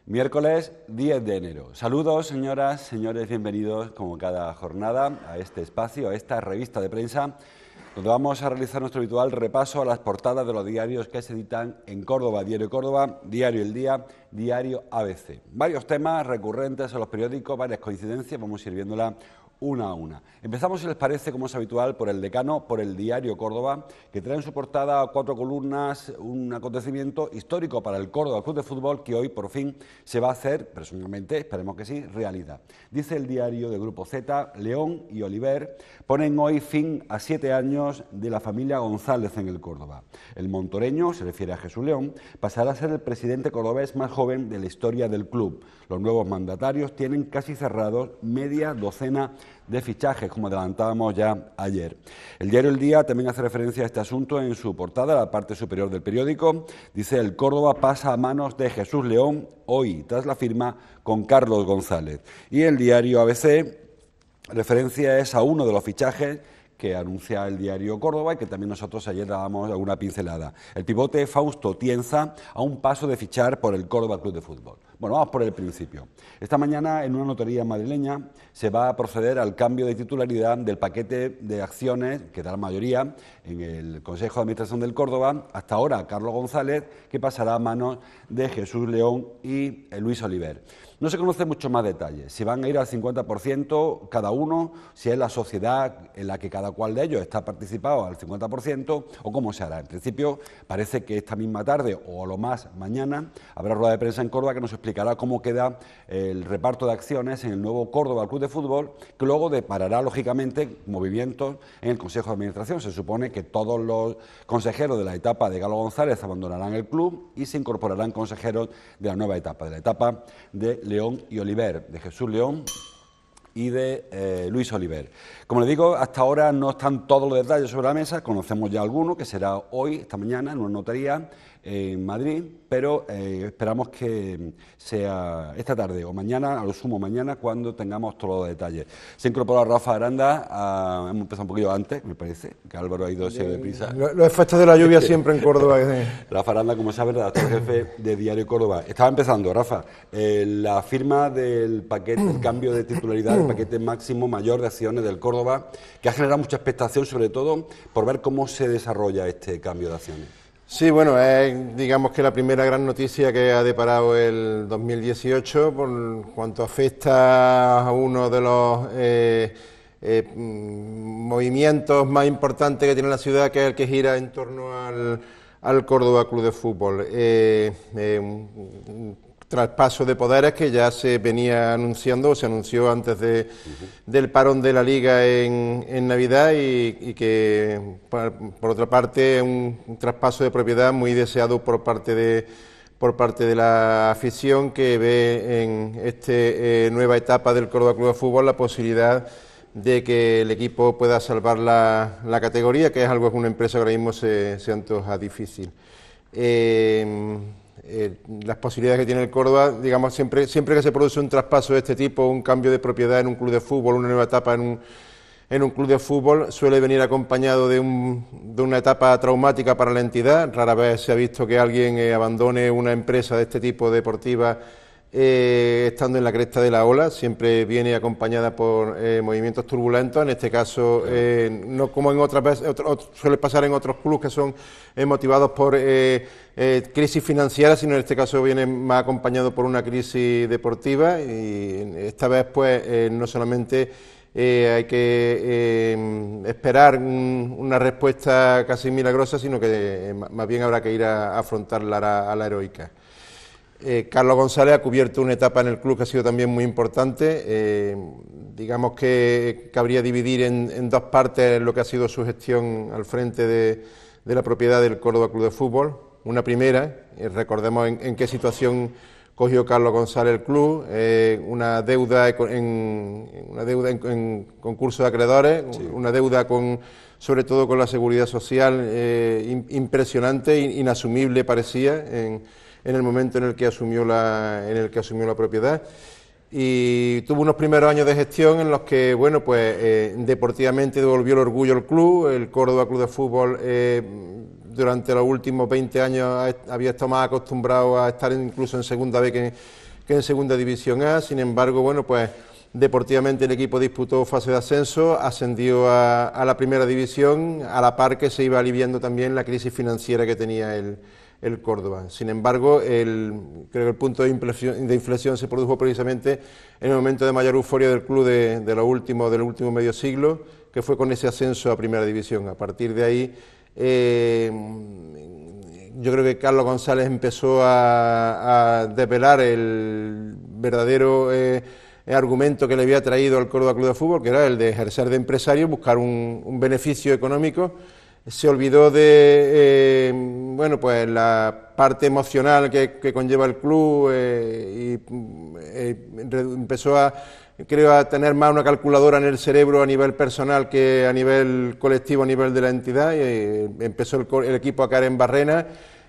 Miércoles 10 de enero. Saludos, señoras, señores, bienvenidos como cada jornada a este espacio, a esta revista de prensa, donde vamos a realizar nuestro habitual repaso a las portadas de los diarios que se editan en Córdoba, Diario Córdoba, Diario El Día, Diario ABC. Varios temas recurrentes en los periódicos, varias coincidencias, vamos a ir viéndolas una a una. Empezamos, si les parece, como es habitual, por el decano, por el Diario Córdoba, que trae en su portada a 4 columnas un acontecimiento histórico para el Córdoba Club de Fútbol que hoy por fin se va a hacer, presumiblemente, esperemos que sí, realidad. Dice el diario de Grupo Z, León y Oliver ponen hoy fin a 7 años de la familia González en el Córdoba. El montoreño, se refiere a Jesús León, pasará a ser el presidente cordobés más joven de la historia del club. Los nuevos mandatarios tienen casi cerrados media docena de fichajes, como adelantábamos ya ayer. El diario El Día también hace referencia a este asunto en su portada, la parte superior del periódico. Dice: el Córdoba pasa a manos de Jesús León hoy, tras la firma con Carlos González. Y el diario ABC, referencia es a uno de los fichajes que anuncia el diario Córdoba y que también nosotros ayer dábamos alguna pincelada. El pivote Fausto Tienza a un paso de fichar por el Córdoba Club de Fútbol. Bueno, vamos por el principio. Esta mañana, en una notaría madrileña, se va a proceder al cambio de titularidad del paquete de acciones que da la mayoría en el Consejo de Administración del Córdoba, hasta ahora Carlos González, que pasará a manos de Jesús León y Luis Oliver. No se conoce mucho más detalles, si van a ir al 50% cada uno, si es la sociedad en la que cada cual de ellos está participado al 50% o cómo se hará. En principio parece que esta misma tarde o a lo más mañana habrá rueda de prensa en Córdoba que nos explicará cómo queda el reparto de acciones en el nuevo Córdoba Club de Fútbol, que luego deparará lógicamente movimientos en el Consejo de Administración. Se supone que todos los consejeros de la etapa de Galo González abandonarán el club y se incorporarán consejeros de la nueva etapa, de la etapa de León y Oliver, de Jesús León y de Luis Oliver. Como les digo, hasta ahora no están todos los detalles sobre la mesa, conocemos ya alguno, que será hoy, esta mañana, en una notaría en Madrid, pero esperamos que sea esta tarde o mañana, a lo sumo mañana, cuando tengamos todos los detalles. Se incorpora Rafa Aranda, hemos empezado un poquito antes, me parece, que Álvaro ha ido así de prisa. Los efectos de la lluvia siempre en Córdoba. Rafa Aranda, como sabes, redactor jefe de Diario Córdoba. Estaba empezando, Rafa, la firma del paquete, el cambio de titularidad, el paquete máximo mayor de acciones del Córdoba, que ha generado mucha expectación, sobre todo por ver cómo se desarrolla este cambio de acciones. Sí, bueno, es digamos que la primera gran noticia que ha deparado el 2018 por cuanto afecta a uno de los movimientos más importantes que tiene la ciudad, que es el que gira en torno al Córdoba Club de Fútbol. Un traspaso de poderes que ya se venía anunciando, se anunció antes del parón de la Liga en Navidad y que, por otra parte, es un traspaso de propiedad muy deseado por parte de la afición, que ve en esta nueva etapa del Córdoba Club de Fútbol la posibilidad de que el equipo pueda salvar la categoría, que es algo que una empresa que ahora mismo se antoja difícil. Las posibilidades que tiene el Córdoba, digamos, siempre que se produce un traspaso de este tipo, un cambio de propiedad en un club de fútbol, una nueva etapa en un club de fútbol, suele venir acompañado de una etapa traumática para la entidad. Rara vez se ha visto que alguien abandone una empresa de este tipo deportiva estando en la cresta de la ola. Siempre viene acompañada por movimientos turbulentos. En este caso, no como en otras veces, suele pasar en otros clubes que son motivados por crisis financieras, sino en este caso viene más acompañado por una crisis deportiva, y esta vez pues no solamente hay que esperar una respuesta casi milagrosa, sino que más bien habrá que ir a afrontarla a la heroica. Carlos González ha cubierto una etapa en el club que ha sido también muy importante. Digamos que cabría dividir en dos partes lo que ha sido su gestión al frente de la propiedad del Córdoba Club de Fútbol. Una primera, recordemos en qué situación cogió Carlos González el club, una deuda en concurso de acreedores, sí, una deuda con sobre todo con la seguridad social impresionante, inasumible parecía en el momento en el que asumió la propiedad. Y tuvo unos primeros años de gestión en los que, bueno, pues deportivamente devolvió el orgullo al club. El Córdoba Club de Fútbol durante los últimos 20 años había estado más acostumbrado a estar incluso en segunda B que en segunda división A. Sin embargo, bueno, pues deportivamente el equipo disputó fase de ascenso, ascendió a la primera división, a la par que se iba aliviando también la crisis financiera que tenía el Córdoba. Sin embargo, creo que el punto de inflexión se produjo precisamente en el momento de mayor euforia del club del último medio siglo, que fue con ese ascenso a primera división. A partir de ahí, yo creo que Carlos González empezó a desvelar el verdadero argumento que le había traído al Córdoba Club de Fútbol, que era el de ejercer de empresario, buscar un beneficio económico. Se olvidó de bueno, pues la parte emocional que conlleva el club y empezó a tener más una calculadora en el cerebro a nivel personal que a nivel colectivo, a nivel de la entidad, y empezó el equipo a caer en barrena.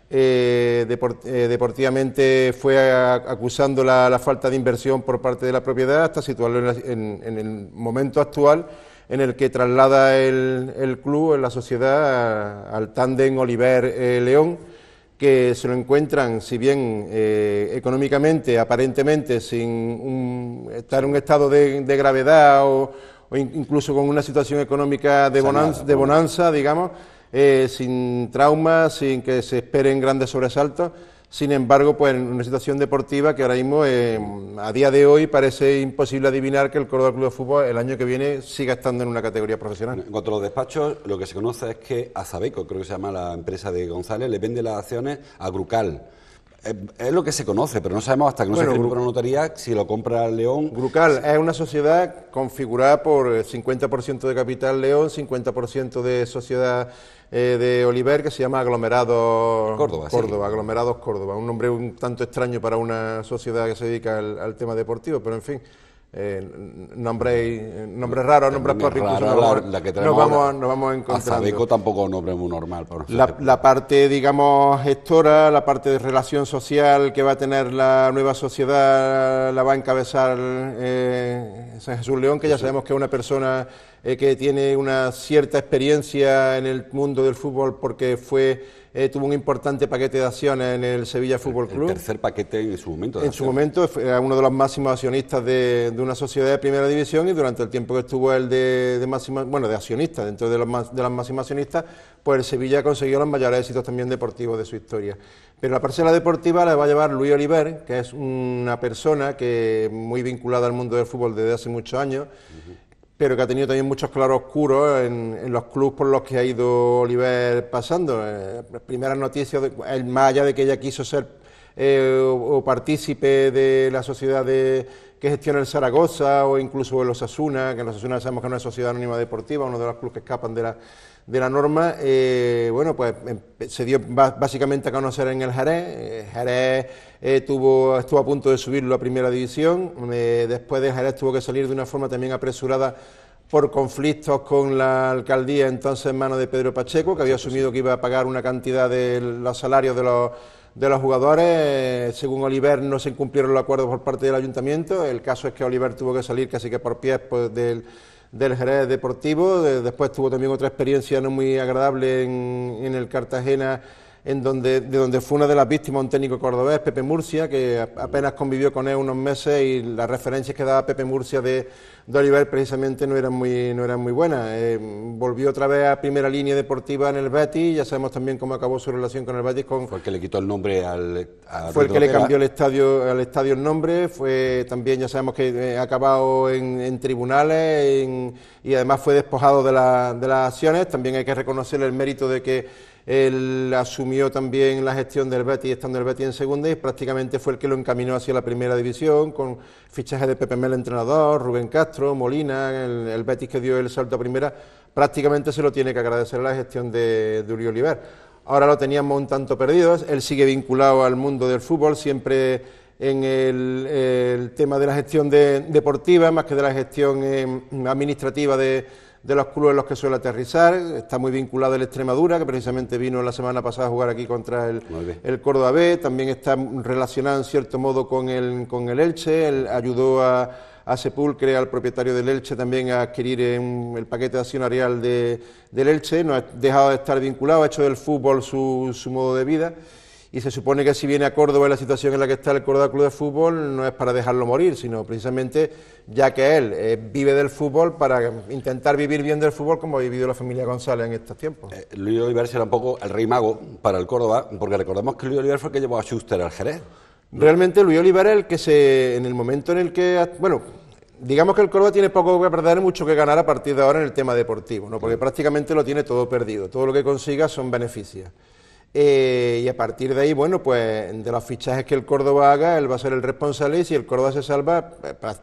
Deportivamente fue acusando la falta de inversión por parte de la propiedad hasta situarlo en el momento actual en el que traslada el club, en la sociedad, al tándem Oliver-León, que se lo encuentran, si bien económicamente, aparentemente, sin estar en un estado de gravedad o incluso con una situación económica de bonanza, digamos, sin traumas, sin que se esperen grandes sobresaltos. Sin embargo, pues en una situación deportiva que ahora mismo, a día de hoy, parece imposible adivinar que el Córdoba Club de Fútbol el año que viene siga estando en una categoría profesional. En cuanto a los despachos, lo que se conoce es que Azabeco, creo que se llama la empresa de González, le vende las acciones a Grucal. Es lo que se conoce, pero no sabemos hasta que no se firme por la notaría si lo compra León. Grucal es una sociedad configurada por 50% de capital León, 50% de sociedad de Oliver, que se llama Aglomerados Córdoba, sí. Aglomerados Córdoba, un nombre un tanto extraño para una sociedad que se dedica al tema deportivo, pero en fin, nombres raros, nombres propios, incluso nos vamos encontrando. Azabeco tampoco es un nombre muy normal. La parte, digamos, gestora, la parte de relación social que va a tener la nueva sociedad, la va a encabezar San Jesús León, que ya sabemos que es una persona que tiene una cierta experiencia en el mundo del fútbol porque tuvo un importante paquete de acciones en el Sevilla Fútbol Club. El tercer paquete en su momento. En su momento era uno de los máximos accionistas de una sociedad de primera división, y durante el tiempo que estuvo él de accionista, dentro de las máximas accionistas, pues el Sevilla consiguió los mayores éxitos también deportivos de su historia. Pero la parcela deportiva la va a llevar Luis Oliver, que es una persona que muy vinculada al mundo del fútbol desde hace muchos años, pero que ha tenido también muchos claroscuros en los clubes por los que ha ido Oliver pasando. Las primeras noticias, más allá de que ella quiso ser o partícipe de la sociedad que gestiona el Zaragoza o incluso el Osasuna, que en Osasuna sabemos que es una sociedad anónima deportiva, uno de los clubes que escapan de la norma, bueno, pues se dio básicamente a conocer en el Jerez. Jerez estuvo a punto de subirlo a primera división. Después de Jerez tuvo que salir de una forma también apresurada por conflictos con la alcaldía, entonces en manos de Pedro Pacheco, que había asumido que iba a pagar una cantidad de los salarios de los jugadores. Según Oliver, no se cumplieron los acuerdos por parte del ayuntamiento. El caso es que Oliver tuvo que salir casi que por pies pues, del Jerez Deportivo. Después tuvo también otra experiencia no muy agradable en el Cartagena, de donde fue una de las víctimas un técnico cordobés, Pepe Murcia, que apenas convivió con él unos meses, y las referencias que daba Pepe Murcia de Oliver precisamente no eran muy buenas. Volvió otra vez a primera línea deportiva en el Betis. Ya sabemos también cómo acabó su relación con el Betis. Fue el que le quitó el nombre fue el que le cambió al estadio el nombre. También ya sabemos que ha acabado en tribunales y además fue despojado de las acciones. También hay que reconocerle el mérito de que él asumió también la gestión del Betis, estando el Betis en segunda, y prácticamente fue el que lo encaminó hacia la primera división, con fichaje de Pepe Mel, entrenador, Rubén Castro, Molina. El Betis que dio el salto a primera, prácticamente se lo tiene que agradecer a la gestión de Uri Oliver. Ahora lo teníamos un tanto perdido. Él sigue vinculado al mundo del fútbol, siempre en el tema de la gestión deportiva, más que de la gestión administrativa de los clubes en los que suele aterrizar. Está muy vinculado el Extremadura, que precisamente vino la semana pasada a jugar aquí contra el Córdoba B. También está relacionado en cierto modo con el Elche. Él ayudó a Sepulcre, al propietario del Elche, también a adquirir el paquete accionarial del Elche. No ha dejado de estar vinculado, ha hecho del fútbol su modo de vida. Y se supone que si viene a Córdoba en la situación en la que está el Córdoba Club de Fútbol, no es para dejarlo morir, sino precisamente ya que él vive del fútbol, para intentar vivir bien del fútbol como ha vivido la familia González en estos tiempos. Luis Oliver será un poco el rey mago para el Córdoba, porque recordemos que Luis Oliver fue el que llevó a Schuster al Jerez. Realmente Luis Oliver es el que en el momento en el que, bueno, digamos que el Córdoba tiene poco que perder y mucho que ganar a partir de ahora en el tema deportivo, ¿no? Porque prácticamente lo tiene todo perdido, todo lo que consiga son beneficios. Y a partir de ahí, bueno, pues de los fichajes que el Córdoba haga, él va a ser el responsable, y si el Córdoba se salva,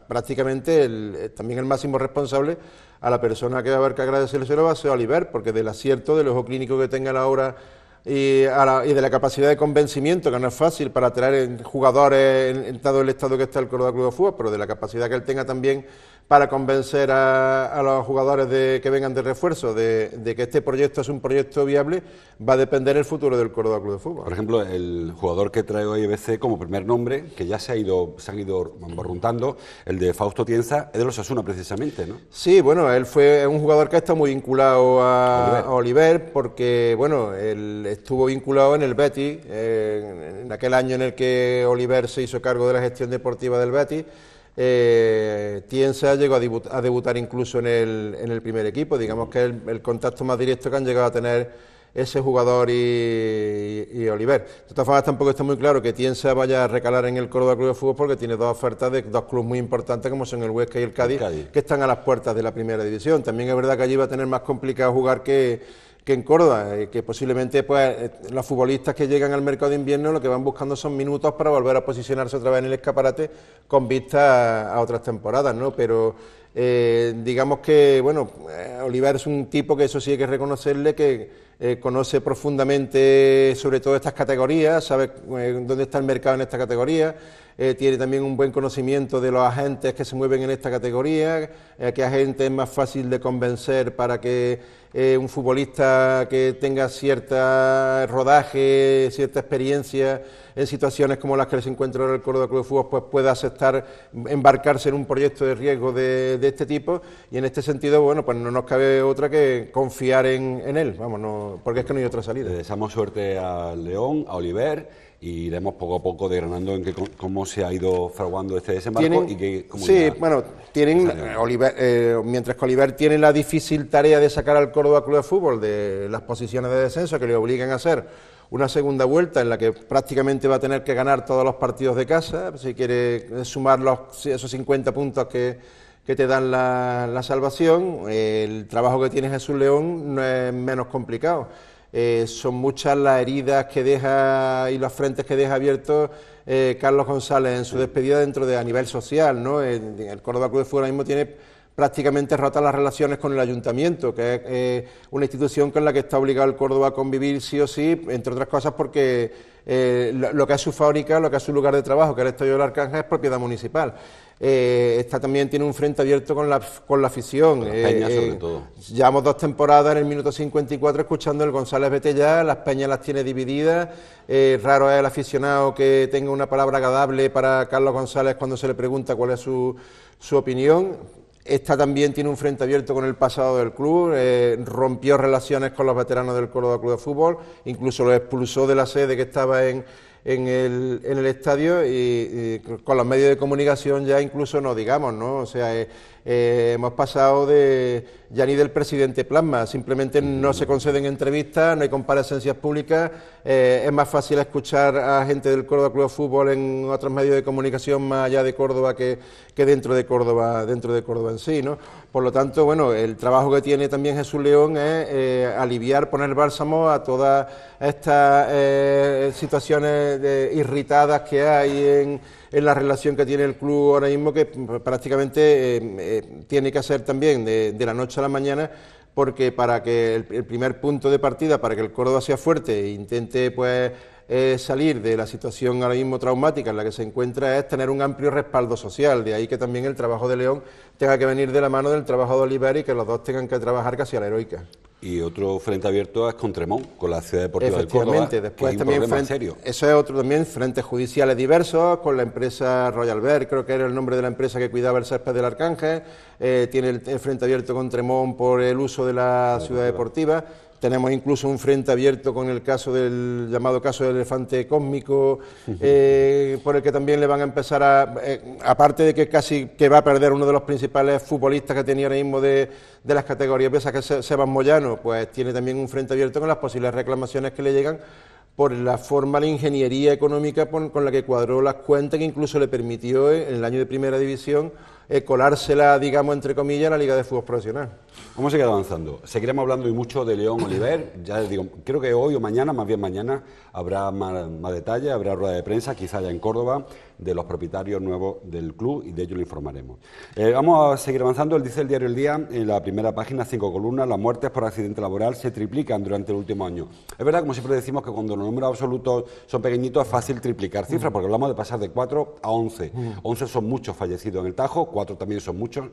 prácticamente también el máximo responsable, a la persona que va a haber que agradecérselo va a ser Oliver, porque del acierto, del ojo clínico que tenga a la hora y de la capacidad de convencimiento, que no es fácil para traer jugadores en todo el estado que está el Córdoba Club de Fútbol, pero de la capacidad que él tenga también para convencer a los jugadores que vengan de refuerzo de que este proyecto es un proyecto viable, va a depender el futuro del Córdoba Club de Fútbol. Por ejemplo, el jugador que trae hoy IBC como primer nombre, que ya se han ido embarruntando, el de Fausto Tienza, es de los Osasuna precisamente, ¿no? Sí, bueno, él fue un jugador que ha estado muy vinculado a Oliver, porque, bueno, él estuvo vinculado en el Betis, en aquel año en el que Oliver se hizo cargo de la gestión deportiva del Betis. Tienza llegó a debutar incluso en el primer equipo, digamos que el contacto más directo que han llegado a tener ese jugador y Oliver. De todas formas, tampoco está muy claro que Tienza vaya a recalar en el Córdoba Club de Fútbol, porque tiene dos ofertas de dos clubes muy importantes como son el Huesca y el Cádiz, que están a las puertas de la primera división. También es verdad que allí va a tener más complicado jugar que en Córdoba, que posiblemente pues los futbolistas que llegan al mercado de invierno lo que van buscando son minutos para volver a posicionarse otra vez en el escaparate con vista a otras temporadas, ¿no? Pero digamos que, bueno, Oliver es un tipo que eso sí hay que reconocerle, que conoce profundamente sobre todo estas categorías, sabe dónde está el mercado en esta categoría, tiene también un buen conocimiento de los agentes que se mueven en esta categoría, qué agente es más fácil de convencer para que un futbolista que tenga cierta rodaje, cierta experiencia en situaciones como las que se encuentra ahora el Córdoba Club de Fútbol, pues pueda aceptar embarcarse en un proyecto de riesgo de este tipo, y en este sentido, bueno, pues no nos cabe otra que confiar en él, vamos, no, porque es que no hay otra salida. Le deseamos suerte a León, a Oliver, y iremos poco a poco desgranando en cómo se ha ido fraguando este desembarco mientras que Oliver tiene la difícil tarea de sacar al Córdoba Club de Fútbol de las posiciones de descenso que le obligan a hacer una segunda vuelta en la que prácticamente va a tener que ganar todos los partidos de casa, si quiere sumar esos 50 puntos que te dan la salvación. El trabajo que tiene Jesús León no es menos complicado. Son muchas las heridas que deja y los frentes que deja abiertos Carlos González en su despedida a nivel social, ¿no? El Córdoba Club de Fútbol ahora mismo tiene prácticamente rotas las relaciones con el ayuntamiento, que es una institución con la que está obligado el Córdoba a convivir sí o sí, entre otras cosas porque lo que es su fábrica, lo que es su lugar de trabajo, que es el Estadio del Arcángel, es propiedad municipal. Esta también tiene un frente abierto con la afición. Con las peñas, sobre todo. Llevamos 2 temporadas en el minuto 54 escuchando el González vete ya, las peñas las tiene divididas. Raro es el aficionado que tenga una palabra agradable para Carlos González cuando se le pregunta cuál es su opinión. Esta también tiene un frente abierto con el pasado del club, rompió relaciones con los veteranos del Córdoba Club de Fútbol, incluso lo expulsó de la sede que estaba en el estadio, y con los medios de comunicación ya incluso no digamos, ¿no? O sea, hemos pasado ya ni del presidente plasma, simplemente no se conceden entrevistas, no hay comparecencias públicas, es más fácil escuchar a gente del Córdoba Club de Fútbol en otros medios de comunicación más allá de Córdoba que dentro de Córdoba en sí, ¿no? Por lo tanto, bueno, el trabajo que tiene también Jesús León es aliviar, poner bálsamo a todas estas situaciones irritadas que hay en la relación que tiene el club ahora mismo, que prácticamente tiene que hacer también de la noche a la mañana, porque para que el primer punto de partida, para que el Córdoba sea fuerte e intente pues salir de la situación ahora mismo traumática en la que se encuentra, es tener un amplio respaldo social. De ahí que también el trabajo de León tenga que venir de la mano del trabajo de Oliver y que los dos tengan que trabajar casi a la heroica. Y otro frente abierto es con Tremont, con la Ciudad Deportiva del Córdoba. Efectivamente, después también serio. Eso es otro también, frentes judiciales diversos, con la empresa Royal Bear, creo que era el nombre de la empresa que cuidaba el césped del Arcángel, tiene el frente abierto con Tremont por el uso de la Ciudad Deportiva. Tenemos incluso un frente abierto con el caso del llamado caso del elefante cósmico, por el que también le van a empezar aparte de que casi que va a perder uno de los principales futbolistas que tenía ahora mismo de las categorías pesas, que es Sebas Moyano, pues tiene también un frente abierto con las posibles reclamaciones que le llegan por la forma, la ingeniería económica con la que cuadró las cuentas, que incluso le permitió en el año de Primera División colársela, digamos, entre comillas, a la Liga de Fútbol Profesional. ¿Cómo se queda avanzando? Seguiremos hablando y mucho de León Oliver. Ya les digo, creo que hoy o mañana, más bien mañana, habrá más detalles, habrá rueda de prensa, quizá ya en Córdoba, de los propietarios nuevos del club, y de ello lo informaremos. Vamos a seguir avanzando. Dice el diario El Día, en la primera página, 5 columnas, las muertes por accidente laboral se triplican durante el último año. Es verdad, como siempre decimos, que cuando los números absolutos son pequeñitos es fácil triplicar cifras, porque hablamos de pasar de 4 a 11. 11 son muchos fallecidos en el Tajo, 4 también son muchos,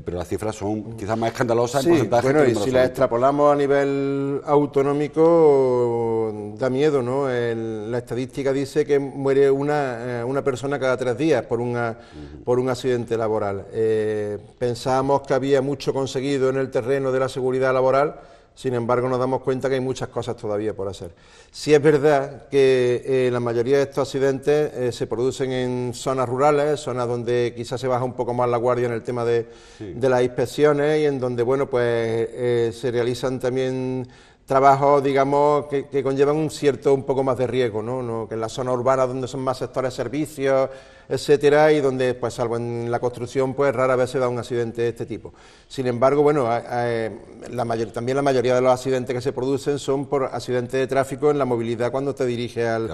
pero las cifras son quizás más escandalosas en porcentaje. Bueno, y si las extrapolamos a nivel autonómico, da miedo, ¿no? La estadística dice que muere una persona cada 3 días por un accidente laboral. Pensábamos que había mucho conseguido en el terreno de la seguridad laboral. Sin embargo, nos damos cuenta que hay muchas cosas todavía por hacer. Sí es verdad que la mayoría de estos accidentes se producen en zonas rurales, zonas donde quizás se baja un poco más la guardia en el tema de las inspecciones, y en donde, bueno, pues se realizan también trabajos, digamos, que conllevan un poco más de riesgo, ¿no? Que en las zonas urbanas, donde son más sectores servicios, etcétera, y donde, pues salvo en la construcción, pues rara vez se da un accidente de este tipo. Sin embargo, bueno, también la mayoría de los accidentes que se producen son por accidentes de tráfico en la movilidad cuando te diriges al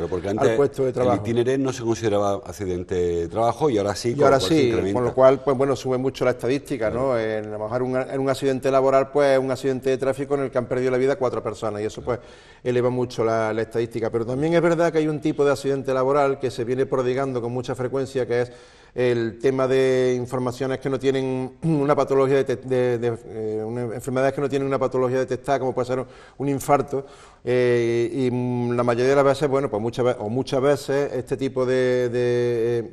puesto de trabajo. El itineré no se consideraba accidente de trabajo, y ahora sí. Y ahora sí, con lo cual, pues bueno, sube mucho la estadística, claro, ¿no? A lo mejor en un accidente laboral, pues un accidente de tráfico en el que han perdido la vida 4 personas, y eso pues eleva mucho la estadística. Pero también es verdad que hay un tipo de accidente laboral que se viene prodigando con mucha frecuencia, que es el tema de informaciones que no tienen una patología enfermedades que no tienen una patología detectada, como puede ser un infarto, y la mayoría de las veces, bueno, pues muchas veces este tipo de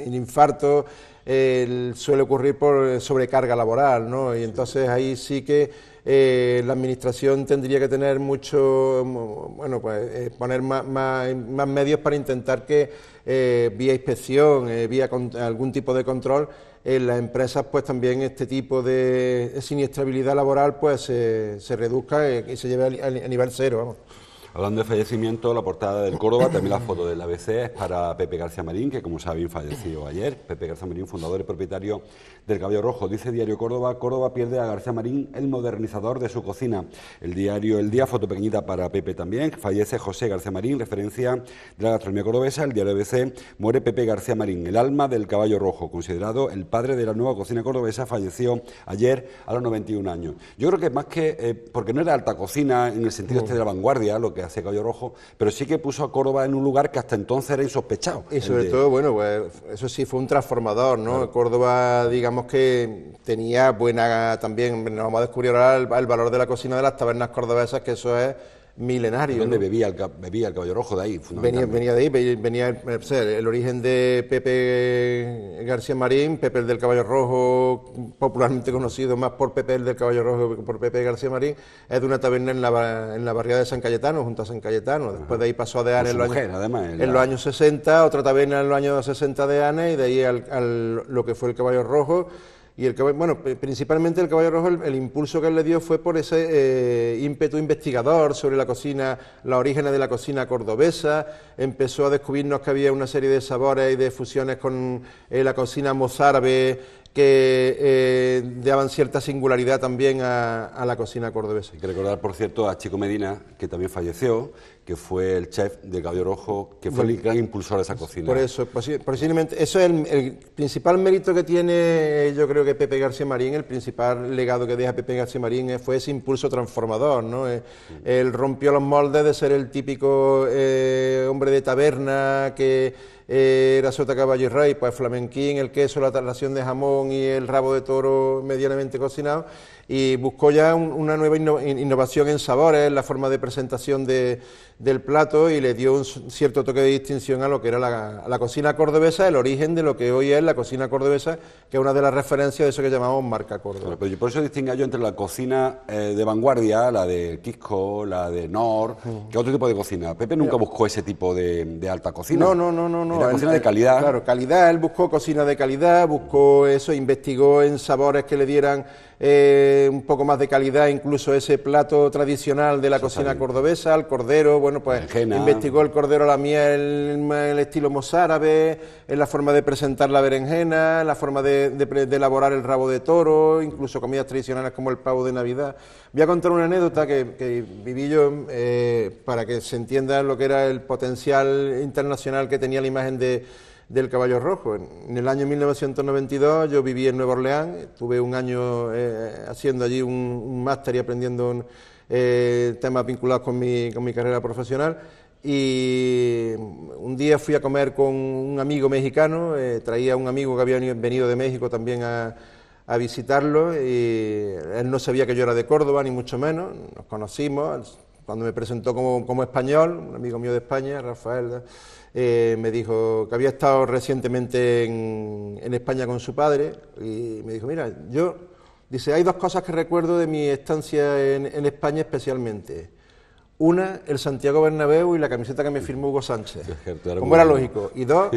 infarto suele ocurrir por sobrecarga laboral, ¿no? Y entonces ahí sí que la administración tendría que tener poner más medios para intentar que vía inspección, vía algún tipo de control, en las empresas, pues también este tipo de siniestrabilidad laboral pues se reduzca y se lleve a nivel cero, vamos. Hablando de fallecimiento, la portada del Córdoba, también la foto del ABC, es para Pepe García Marín, que como saben falleció ayer. Pepe García Marín, fundador y propietario del Caballo Rojo. Dice Diario Córdoba, Córdoba pierde a García Marín, el modernizador de su cocina. El diario El Día, foto pequeñita para Pepe también. Fallece José García Marín, referencia de la gastronomía cordobesa. El diario ABC, muere Pepe García Marín, el alma del Caballo Rojo, considerado el padre de la nueva cocina cordobesa, falleció ayer a los 91 años. Yo creo que más que, porque no era alta cocina en el sentido de la vanguardia, lo que hace Caballo Rojo, pero sí que puso a Córdoba en un lugar que hasta entonces era insospechado. Y sobre todo, bueno, pues eso sí fue un transformador, ¿no? Claro. Córdoba, digamos que tenía también, nos vamos a descubrir ahora el valor de la cocina de las tabernas cordobesas, que eso es milenario. ¿Dónde bebía el Caballo Rojo? De ahí, fundamentalmente. Venía de ahí, venía el origen de Pepe García Marín, Pepe el del Caballo Rojo, popularmente conocido más por Pepe el del Caballo Rojo que por Pepe García Marín, es de una taberna en la barriada de San Cayetano, junto a San Cayetano. Después de ahí pasó a Deane en los años 60, otra taberna en los años 60 de Deane, y de ahí lo que fue el Caballo Rojo. Y principalmente el Caballo Rojo, el impulso que él le dio fue por ese ímpetu investigador sobre la cocina, los orígenes de la cocina cordobesa. Empezó a descubrirnos que había una serie de sabores y de fusiones con la cocina mozárabe que daban cierta singularidad también a la cocina cordobesa. Hay que recordar, por cierto, a Chico Medina, que también falleció, que fue el chef de Caballo Rojo, que fue el gran impulsor de esa cocina. Por eso, posiblemente, eso es el principal mérito que tiene, yo creo que Pepe García Marín, el principal legado que deja Pepe García Marín fue ese impulso transformador, ¿no? Él rompió los moldes de ser el típico hombre de taberna que era sota, caballo y rey, pues flamenquín, el queso, la ración de jamón y el rabo de toro medianamente cocinado, y buscó ya una nueva innovación en sabores, en la forma de presentación del plato, y le dio un cierto toque de distinción a lo que era la cocina cordobesa, el origen de lo que hoy es la cocina cordobesa, que es una de las referencias de eso que llamamos marca Córdoba. Claro, pero por eso distingue yo entre la cocina de vanguardia, la de Quisco, la de Nor, que otro tipo de cocina. Pepe nunca buscó ese tipo de alta cocina. No. Era cocina de calidad. Claro, calidad, él buscó cocina de calidad, buscó eso, investigó en sabores que le dieran un poco más de calidad, incluso ese plato tradicional de la cocina cordobesa, el cordero, bueno, pues investigó el cordero a la miel, el estilo mozárabe, en la forma de presentar la berenjena, en la forma de elaborar el rabo de toro, incluso comidas tradicionales como el pavo de Navidad. Voy a contar una anécdota que viví yo para que se entienda lo que era el potencial internacional que tenía la imagen del caballo rojo. En el año 1992 yo viví en Nueva Orleans, tuve un año haciendo allí un máster y aprendiendo temas vinculados con mi carrera profesional, y un día fui a comer con un amigo mexicano, traía un amigo que había venido de México también a visitarlo, y él no sabía que yo era de Córdoba, ni mucho menos, nos conocimos. Cuando me presentó como español, un amigo mío de España, Rafael, me dijo que había estado recientemente en España con su padre, y me dijo, mira, dice, hay dos cosas que recuerdo de mi estancia en España especialmente. Una, el Santiago Bernabéu y la camiseta que me firmó Hugo Sánchez, como era lógico. Y dos,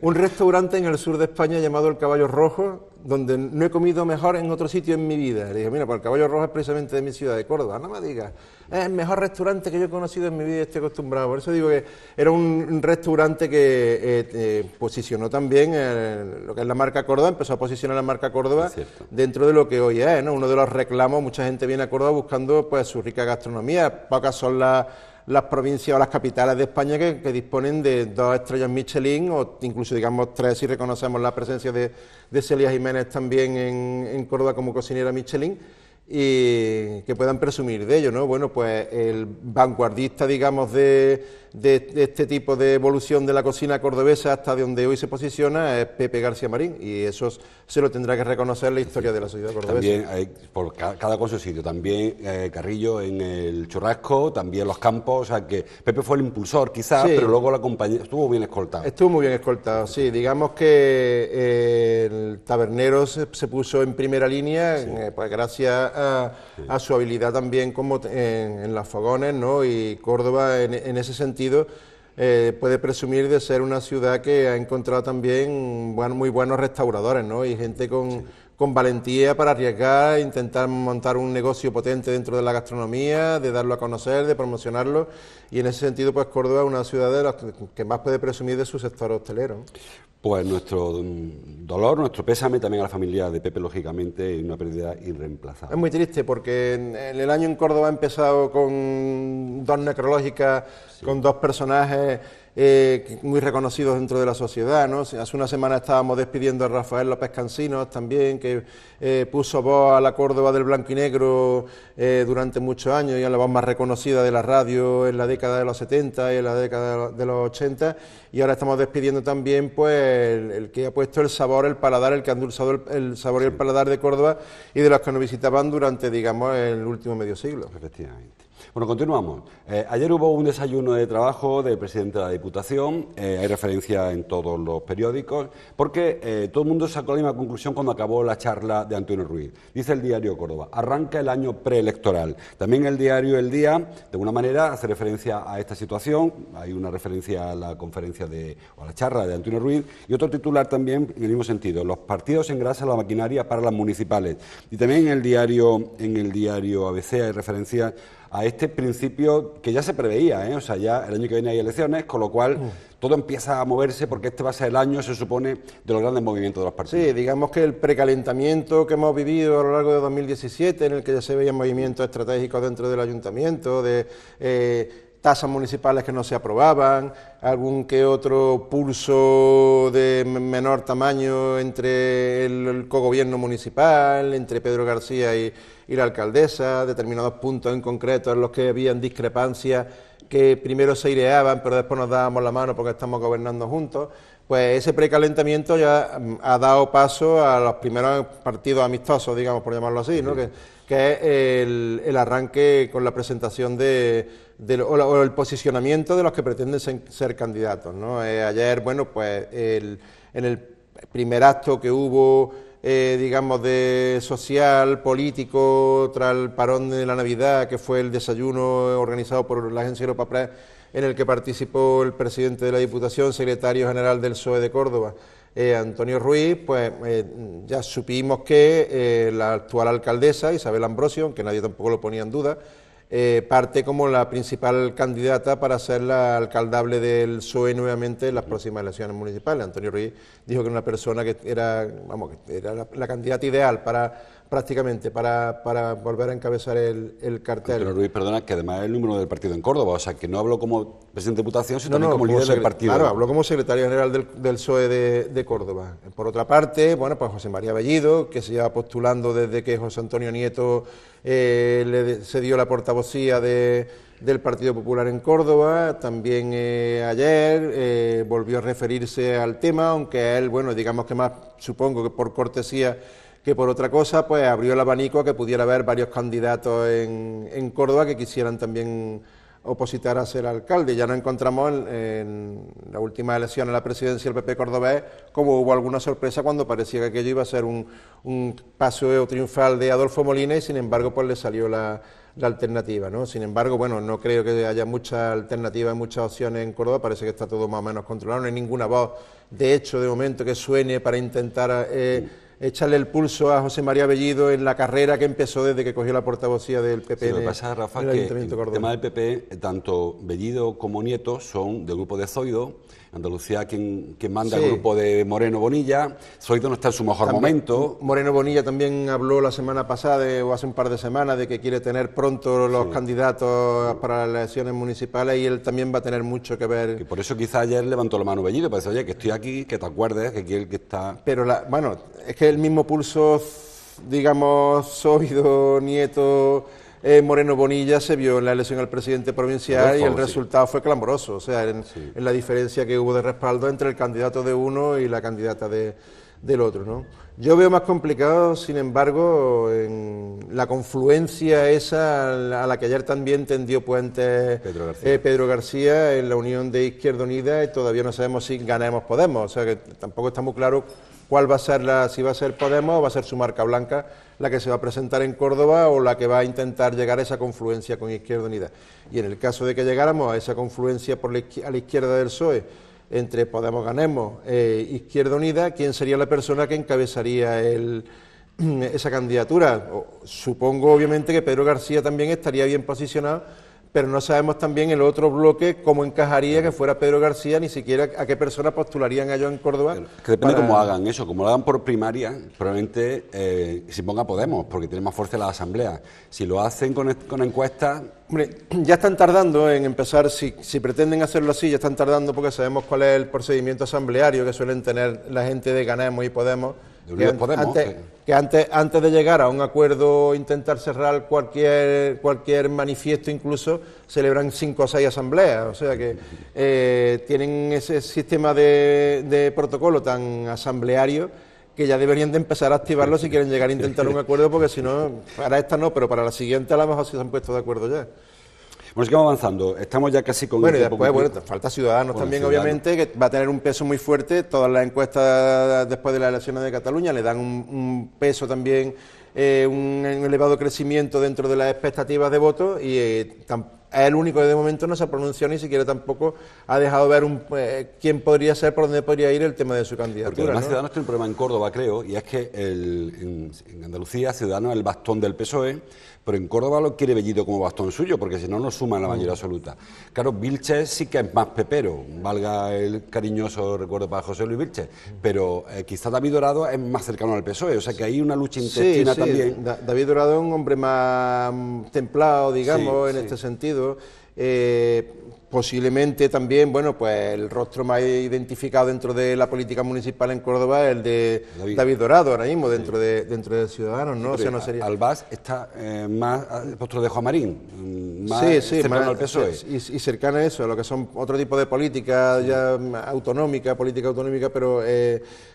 un restaurante en el sur de España llamado El Caballo Rojo, donde no he comido mejor en otro sitio en mi vida. Le dije, mira, pues El Caballo Rojo es precisamente de mi ciudad, de Córdoba, no me digas, es el mejor restaurante que yo he conocido en mi vida y estoy acostumbrado. Por eso digo que era un restaurante que posicionó también lo que es la marca Córdoba, empezó a posicionar la marca Córdoba dentro de lo que hoy es, ¿no? Uno de los reclamos, mucha gente viene a Córdoba buscando pues su rica gastronomía. Pocas son las provincias o las capitales de España que disponen de 2 estrellas Michelin, o incluso digamos 3 si reconocemos la presencia de Celia Jiménez también en Córdoba como cocinera Michelin, y que puedan presumir de ello, ¿no? Bueno, pues el vanguardista, digamos, de este tipo de evolución de la cocina cordobesa hasta donde hoy se posiciona es Pepe García Marín, y eso se lo tendrá que reconocer la historia de la sociedad cordobesa. También hay, por cada con su sitio, también Carrillo en el Churrasco, también Los Campos, o sea que Pepe fue el impulsor quizás, pero luego la compañía estuvo bien escoltado. Estuvo muy bien escoltado, sí, digamos que el tabernero se puso en primera línea, pues gracias a su habilidad también como en las fogones, ¿no? Y Córdoba en ese sentido puede presumir de ser una ciudad que ha encontrado también muy buenos restauradores, ¿no? Y gente con valentía para arriesgar, intentar montar un negocio potente dentro de la gastronomía, de darlo a conocer, de promocionarlo, y en ese sentido pues Córdoba es una ciudad de las que más puede presumir de su sector hostelero. Pues nuestro dolor, nuestro pésame también a la familia de Pepe, lógicamente, y una pérdida irreemplazable. Es muy triste porque en el año en Córdoba ha empezado con 2 necrológicas, con 2 personajes muy reconocidos dentro de la sociedad, ¿no? Hace una semana estábamos despidiendo a Rafael López Cansinos también, que puso voz a la Córdoba del blanco y negro durante muchos años, y es la voz más reconocida de la radio en la década de los 70 y en la década de los 80, y ahora estamos despidiendo también pues el que ha puesto el sabor, el paladar, el que ha endulzado el sabor y el paladar de Córdoba y de los que nos visitaban durante, digamos, el último medio siglo. Efectivamente. Bueno, continuamos. Ayer hubo un desayuno de trabajo del presidente de la Diputación, hay referencia en todos los periódicos, porque todo el mundo sacó la misma conclusión cuando acabó la charla de Antonio Ruiz. Dice el diario Córdoba, arranca el año preelectoral. También el diario El Día, de alguna manera, hace referencia a esta situación, hay una referencia a la conferencia o a la charla de Antonio Ruiz, y otro titular también en el mismo sentido, los partidos engrasan la maquinaria para las municipales. Y también en el diario ABC hay referencia a este principio que ya se preveía, o sea, ya el año que viene hay elecciones, con lo cual todo empieza a moverse porque este va a ser el año, se supone, de los grandes movimientos de los partidos. Sí, digamos que el precalentamiento que hemos vivido a lo largo de 2017, en el que ya se veían movimientos estratégicos dentro del ayuntamiento, de tasas municipales que no se aprobaban, algún que otro pulso de menor tamaño entre el cogobierno municipal, entre Pedro García y la alcaldesa, determinados puntos en concreto en los que habían discrepancias que primero se aireaban, pero después nos dábamos la mano porque estamos gobernando juntos. Pues ese precalentamiento ya ha dado paso a los primeros partidos amistosos, digamos, por llamarlo así, ¿no? Que es el arranque con la presentación o el posicionamiento de los que pretenden ser candidatos, ¿no? Ayer, bueno, pues en el primer acto que hubo, digamos, de social, político, tras el parón de la Navidad, que fue el desayuno organizado por la Agencia Europa Press, en el que participó el presidente de la Diputación, secretario general del PSOE de Córdoba, Antonio Ruiz, pues ya supimos que la actual alcaldesa, Isabel Ambrosio, aunque nadie tampoco lo ponía en duda, parte como la principal candidata para ser la alcaldable del PSOE nuevamente en las próximas elecciones municipales. Antonio Ruiz dijo que era una persona que era, vamos, que era la candidata ideal prácticamente para volver a encabezar el cartel. Antonio Ruiz, perdona, que además es el número del partido en Córdoba, o sea, que no habló como presidente de Diputación, sino también como líder del partido. Claro, habló como secretario general del PSOE de Córdoba. Por otra parte, bueno, pues José María Bellido, que se lleva postulando desde que José Antonio Nieto le cedió la portavocía del Partido Popular en Córdoba. También ayer volvió a referirse al tema, aunque él, bueno, digamos que más, supongo que por cortesía que por otra cosa, pues abrió el abanico a que pudiera haber varios candidatos en Córdoba que quisieran también opositar a ser alcalde. Ya nos encontramos en la última elección a la presidencia del PP cordobés, como hubo alguna sorpresa cuando parecía que aquello iba a ser un paso triunfal de Adolfo Molina y sin embargo pues le salió la alternativa, ¿no? Sin embargo, bueno, no creo que haya muchas alternativas, muchas opciones en Córdoba, parece que está todo más o menos controlado, no hay ninguna voz, de hecho, de momento que suene para intentar echarle el pulso a José María Bellido en la carrera que empezó desde que cogió la portavocía del PP. Sí, lo que pasa, Rafa, en el Ayuntamiento de Córdoba. El tema del PP, tanto Bellido como Nieto son del grupo de Zoido. Andalucía quien manda el grupo de Moreno Bonilla. Zoido no está en su mejor momento. Moreno Bonilla también habló la semana pasada o hace un par de semanas de que quiere tener pronto los candidatos para las elecciones municipales y él también va a tener mucho que ver. Y por eso quizás ayer levantó la mano Bellido para decir, oye, que estoy aquí, que te acuerdes, que aquí el que está... Pero bueno, es que el mismo pulso, digamos, Zoido, Nieto... Moreno Bonilla se vio en la elección al presidente provincial y el resultado fue clamoroso, o sea, en la diferencia que hubo de respaldo entre el candidato de uno y la candidata del otro, ¿no? Yo veo más complicado, sin embargo, en la confluencia esa a la que ayer también tendió puente Pedro García en la unión de Izquierda Unida y todavía no sabemos si ganemos Podemos, o sea que tampoco está muy claro cuál va a ser si va a ser Podemos o va a ser su marca blanca la que se va a presentar en Córdoba o la que va a intentar llegar a esa confluencia con Izquierda Unida. Y en el caso de que llegáramos a esa confluencia a la izquierda del PSOE entre Podemos Ganemos Izquierda Unida, ¿quién sería la persona que encabezaría esa candidatura? Supongo obviamente que Pedro García también estaría bien posicionado, pero no sabemos también el otro bloque cómo encajaría que fuera Pedro García, ni siquiera a qué personas postularían ellos en Córdoba. Que depende cómo hagan eso, como lo hagan por primaria, probablemente se ponga Podemos, porque tiene más fuerza en la asamblea. Si lo hacen con encuestas... Hombre, ya están tardando en empezar, si pretenden hacerlo así, ya están tardando porque sabemos cuál es el procedimiento asambleario que suelen tener la gente de Ganemos y Podemos. Antes de llegar a un acuerdo, intentar cerrar cualquier manifiesto, incluso celebran 5 o 6 asambleas, o sea que tienen ese sistema de protocolo tan asambleario que ya deberían de empezar a activarlo si quieren llegar a intentar un acuerdo, porque si no, para esta no, pero para la siguiente a lo mejor sí se han puesto de acuerdo ya. Bueno, sigamos avanzando, estamos ya casi con... Bueno, y después, falta Ciudadanos también, obviamente, que va a tener un peso muy fuerte. Todas las encuestas después de las elecciones de Cataluña le dan un peso también, un elevado crecimiento dentro de las expectativas de votos y es el único que de momento no se ha pronunciado ni siquiera tampoco ha dejado ver quién podría ser, por dónde podría ir el tema de su candidatura. Porque además ¿no? Ciudadanos tiene un problema en Córdoba, creo, y es que en Andalucía Ciudadanos es el bastón del PSOE, pero en Córdoba lo quiere Bellido como bastón suyo, porque si no, no suma en la mayoría absoluta. Claro, Vilches sí que es más pepero, valga el cariñoso recuerdo para José Luis Vilches, pero quizá David Dorado es más cercano al PSOE, o sea que hay una lucha intestina también. David Dorado es un hombre más templado, digamos, en este sentido. Posiblemente también, bueno, pues el rostro más identificado dentro de la política municipal en Córdoba es el de David Dorado, ahora mismo, dentro de Ciudadanos, ¿no? Sí, o sea, no sería... Albás está más puesto de Juan Marín, más sí, cercano al PSOE. Y cercana a eso, a lo que son otro tipo de política ya autonómica, pero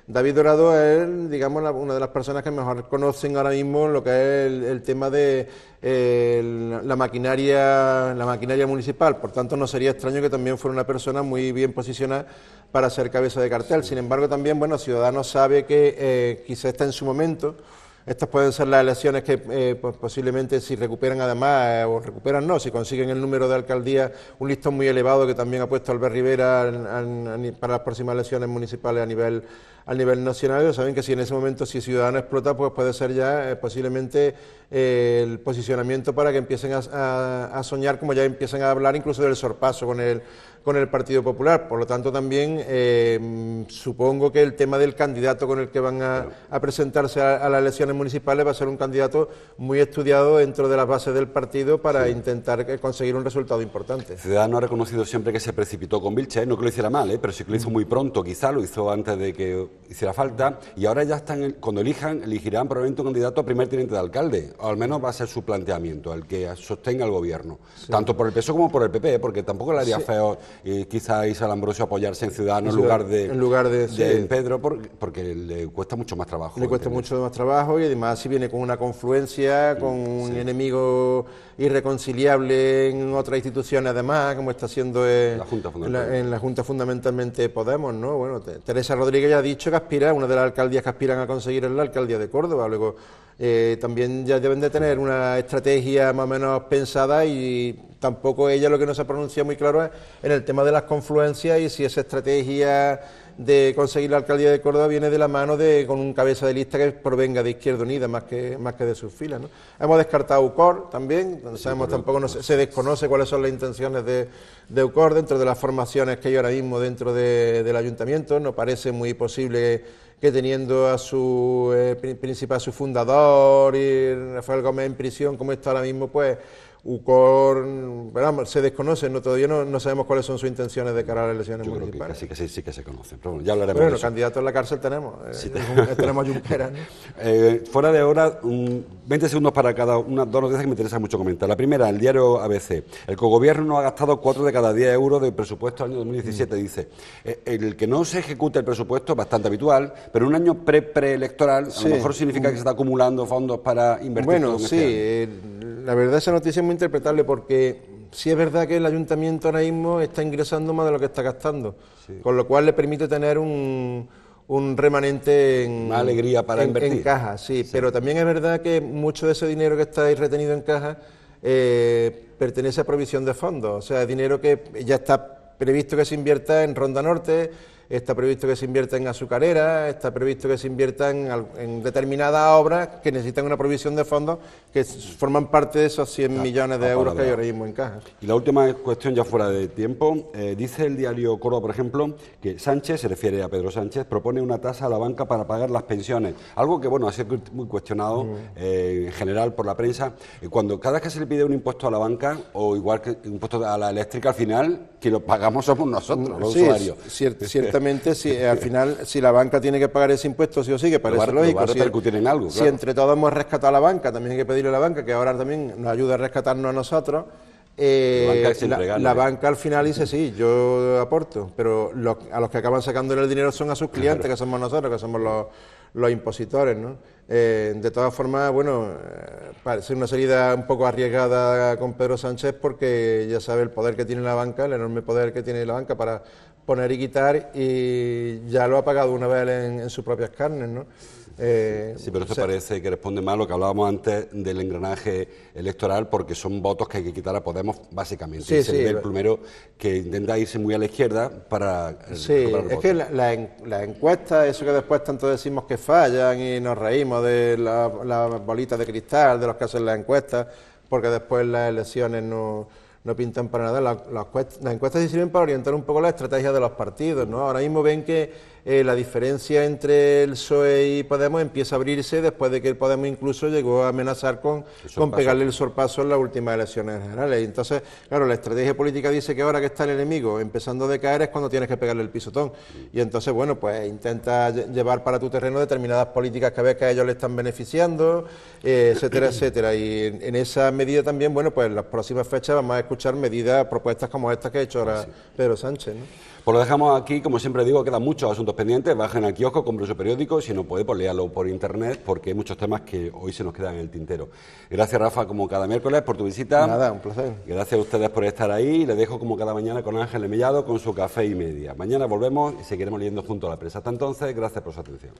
David Dorado es, digamos, una de las personas que mejor conocen ahora mismo lo que es el tema de la maquinaria municipal. Por tanto, no sería extraño que también fuera una persona muy bien posicionada para ser cabeza de cartel. Sin embargo, también, bueno, Ciudadanos sabe que quizá está en su momento. Estas pueden ser las elecciones que pues posiblemente si recuperan además, o recuperan no, si consiguen el número de alcaldías, un listón muy elevado que también ha puesto Albert Rivera para las próximas elecciones municipales a nivel nacional. Saben que si en ese momento, si Ciudadanos explota, pues puede ser ya posiblemente el posicionamiento para que empiecen a soñar, como ya empiezan a hablar incluso del sorpaso con el Partido Popular. Por lo tanto, también supongo que el tema del candidato con el que van a presentarse a las elecciones municipales va a ser un candidato muy estudiado dentro de las bases del partido para intentar conseguir un resultado importante. Ciudadanos ha reconocido siempre que se precipitó con Vilches, no que lo hiciera mal, pero sí que lo hizo muy pronto, quizá lo hizo antes de que hiciera falta, y ahora ya están, cuando elegirán probablemente un candidato a primer teniente de alcalde, o al menos va a ser su planteamiento, el que sostenga el gobierno, tanto por el PSOE como por el PP, porque tampoco le haría feo quizá Isabel Ambrosio apoyarse en Ciudadanos en lugar de Pedro, porque le cuesta mucho más trabajo. Le cuesta mucho más trabajo y además si viene con una confluencia, con un enemigo irreconciliable en otras instituciones además, como está haciendo en la Junta fundamentalmente Podemos, ¿no? Bueno, Teresa Rodríguez ya ha dicho que aspira, una de las alcaldías que aspiran a conseguir es la alcaldía de Córdoba, luego también ya deben de tener una estrategia más o menos pensada y tampoco ella lo que no se pronuncia muy claro es en el tema de las confluencias y si esa estrategia de conseguir la alcaldía de Córdoba viene de la mano con un cabeza de lista que provenga de Izquierda Unida más que de sus filas, ¿no? Hemos descartado UCOR también, no sabemos tampoco, se desconoce cuáles son las intenciones de UCOR dentro de las formaciones que hay ahora mismo dentro del ayuntamiento. No parece muy posible que teniendo a su principal, su fundador y Rafael Gómez en prisión como está ahora mismo, pues UCOR, se desconoce, todavía no sabemos cuáles son sus intenciones de cara a las elecciones municipales. Creo que sí que se conocen, pero bueno, ya hablaremos de eso. Candidatos en la cárcel tenemos, tenemos a Junqueras, ¿no? Fuera de hora, 20 segundos para cada una, dos noticias que me interesa mucho comentar. La primera, el diario ABC. El cogobierno ha gastado 4 de cada 10 euros del presupuesto del año 2017, dice. El que no se ejecute el presupuesto es bastante habitual, pero en un año preelectoral a lo mejor significa que se está acumulando fondos para invertir. Bueno, la verdad esa noticia es muy interpretable porque sí es verdad que el ayuntamiento ahora mismo está ingresando más de lo que está gastando, con lo cual le permite tener un remanente más alegría para invertir en caja, pero también es verdad que mucho de ese dinero que está ahí retenido en caja pertenece a provisión de fondos, o sea, dinero que ya está previsto que se invierta en Ronda Norte, está previsto que se invierta en azucarera, está previsto que se invierta en determinadas obras que necesitan una provisión de fondos que forman parte de esos 100 millones de euros que hay ahora mismo en caja. Y la última cuestión, ya fuera de tiempo, dice el diario Córdoba, por ejemplo, que Sánchez, se refiere a Pedro Sánchez, propone una tasa a la banca para pagar las pensiones, algo que bueno ha sido muy cuestionado en general por la prensa. Cada vez que se le pide un impuesto a la banca, o igual que un impuesto a la eléctrica, al final, que lo pagamos somos nosotros, los usuarios. Ciertamente, si al final, si la banca tiene que pagar ese impuesto, sí o sí, que parece lógico. Va a repercutir en algo, si entre todos hemos rescatado a la banca, también hay que pedirle a la banca que ahora también nos ayude a rescatarnos a nosotros. La banca al final dice sí, yo aporto, pero a los que acaban sacándole el dinero son a sus clientes, que somos nosotros, que somos los impositores, ¿no? De todas formas, bueno, parece una salida un poco arriesgada con Pedro Sánchez porque ya sabe el poder que tiene la banca, el enorme poder que tiene la banca para poner y quitar, y ya lo ha pagado una vez en sus propias carnes, ¿no? Sí, pero esto parece que responde más a lo que hablábamos antes del engranaje electoral, porque son votos que hay que quitar a Podemos, básicamente. Se ve el primero que intenta irse muy a la izquierda para... es que las encuestas, eso que después tanto decimos que fallan y nos reímos de las bolitas de cristal, de los que hacen las encuestas, porque después las elecciones no pintan para nada. Las encuestas sí sirven para orientar un poco la estrategia de los partidos, ¿no? Ahora mismo ven que la diferencia entre el PSOE y Podemos empieza a abrirse después de que el Podemos incluso llegó a amenazar con pegarle el sorpaso en las últimas elecciones generales. Y entonces, claro, la estrategia política dice que ahora que está el enemigo empezando a decaer es cuando tienes que pegarle el pisotón. Y entonces, bueno, pues intenta llevar para tu terreno determinadas políticas que ves que a ellos le están beneficiando, etcétera, etcétera. Y en esa medida también, bueno, pues en las próximas fechas vamos a escuchar medidas, propuestas como estas que ha hecho ahora Pedro Sánchez, ¿no? Pues lo dejamos aquí, como siempre digo, quedan muchos asuntos pendientes. Bajen al kiosco, compren su periódico, si no puede, pues léalo por internet, porque hay muchos temas que hoy se nos quedan en el tintero. Gracias, Rafa, como cada miércoles, por tu visita. Nada, un placer. Gracias a ustedes por estar ahí. Les dejo como cada mañana con Ángel Mellado con su café y media. Mañana volvemos y seguiremos leyendo junto a la prensa. Hasta entonces, gracias por su atención.